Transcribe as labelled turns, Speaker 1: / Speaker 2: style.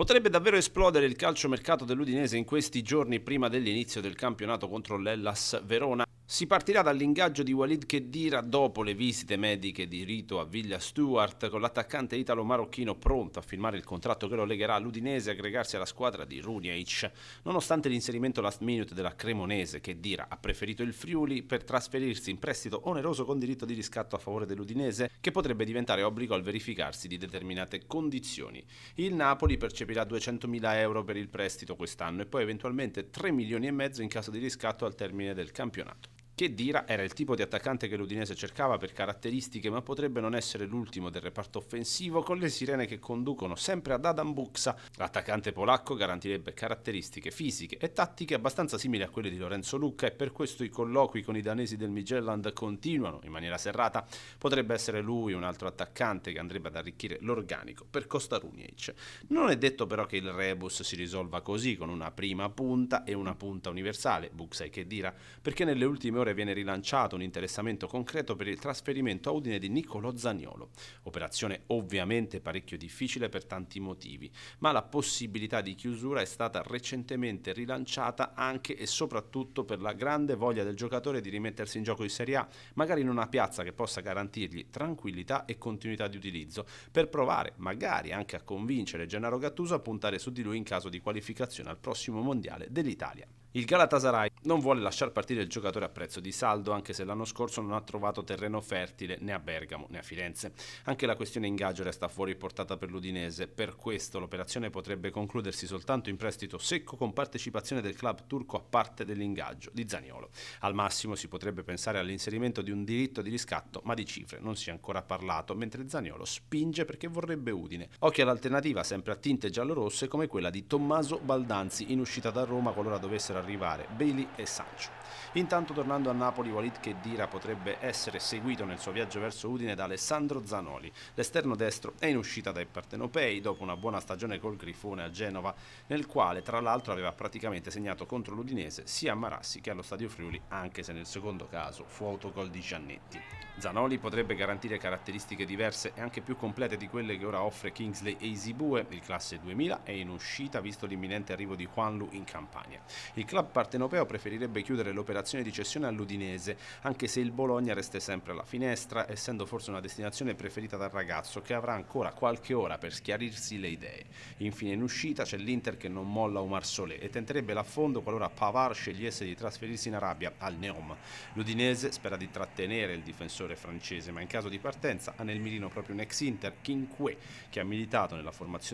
Speaker 1: Potrebbe davvero esplodere il calciomercato dell'Udinese in questi giorni prima dell'inizio del campionato contro l'Hellas Verona. Si partirà dall'ingaggio di Walid Khedira dopo le visite mediche di rito a Villa Stuart, con l'attaccante italo-marocchino pronto a firmare il contratto che lo legherà all'Udinese e aggregarsi alla squadra di Runjaic. Nonostante l'inserimento last minute della Cremonese, Khedira ha preferito il Friuli per trasferirsi in prestito oneroso con diritto di riscatto a favore dell'Udinese, che potrebbe diventare obbligo al verificarsi di determinate condizioni. Il Napoli percepirà 200.000 euro per il prestito quest'anno e poi eventualmente 3 milioni e mezzo in caso di riscatto al termine del campionato. Khedira era il tipo di attaccante che l'Udinese cercava per caratteristiche, ma potrebbe non essere l'ultimo del reparto offensivo, con le sirene che conducono sempre ad Adam Buksa. L'attaccante polacco garantirebbe caratteristiche fisiche e tattiche abbastanza simili a quelle di Lorenzo Lucca e per questo i colloqui con i danesi del Midtjylland continuano in maniera serrata. Potrebbe essere lui un altro attaccante che andrebbe ad arricchire l'organico per Costa Runjaic. Non è detto però che il rebus si risolva così, con una prima punta e una punta universale, Buksa e Khedira, perché nelle ultime ore viene rilanciato un interessamento concreto per il trasferimento a Udine di Niccolò Zaniolo. Operazione ovviamente parecchio difficile per tanti motivi, ma la possibilità di chiusura è stata recentemente rilanciata anche e soprattutto per la grande voglia del giocatore di rimettersi in gioco in Serie A, magari in una piazza che possa garantirgli tranquillità e continuità di utilizzo, per provare magari anche a convincere Gennaro Gattuso a puntare su di lui in caso di qualificazione al prossimo mondiale dell'Italia. Il Galatasaray non vuole lasciar partire il giocatore a prezzo di saldo, anche se l'anno scorso non ha trovato terreno fertile né a Bergamo né a Firenze. Anche la questione ingaggio resta fuori portata per l'Udinese, per questo l'operazione potrebbe concludersi soltanto in prestito secco con partecipazione del club turco a parte dell'ingaggio di Zaniolo. Al massimo si potrebbe pensare all'inserimento di un diritto di riscatto, ma di cifre non si è ancora parlato, mentre Zaniolo spinge perché vorrebbe Udine. Occhio all'alternativa sempre a tinte giallorosse come quella di Tommaso Baldanzi, in uscita da Roma qualora dovessero arrivare Bailey e Sancho. Intanto, tornando a Napoli, Walid Khedira potrebbe essere seguito nel suo viaggio verso Udine da Alessandro Zanoli. L'esterno destro è in uscita dai partenopei dopo una buona stagione col Grifone a Genova, nel quale tra l'altro aveva praticamente segnato contro l'Udinese sia a Marassi che allo Stadio Friuli, anche se nel secondo caso fu autogol di Giannetti. Zanoli potrebbe garantire caratteristiche diverse e anche più complete di quelle che ora offre Kingsley Eisibue. Il classe 2000 è in uscita visto l'imminente arrivo di Juanlu in Campania. Il club partenopeo preferirebbe chiudere l'operazione di cessione all'Udinese, anche se il Bologna resta sempre alla finestra, essendo forse una destinazione preferita dal ragazzo, che avrà ancora qualche ora per schiarirsi le idee. Infine in uscita c'è l'Inter che non molla Omar Solé e tenterebbe l'affondo qualora Pavard scegliesse di trasferirsi in Arabia al Neom. L'Udinese spera di trattenere il difensore francese, ma in caso di partenza ha nel mirino proprio un ex Inter, King Kwe, che ha militato nella formazione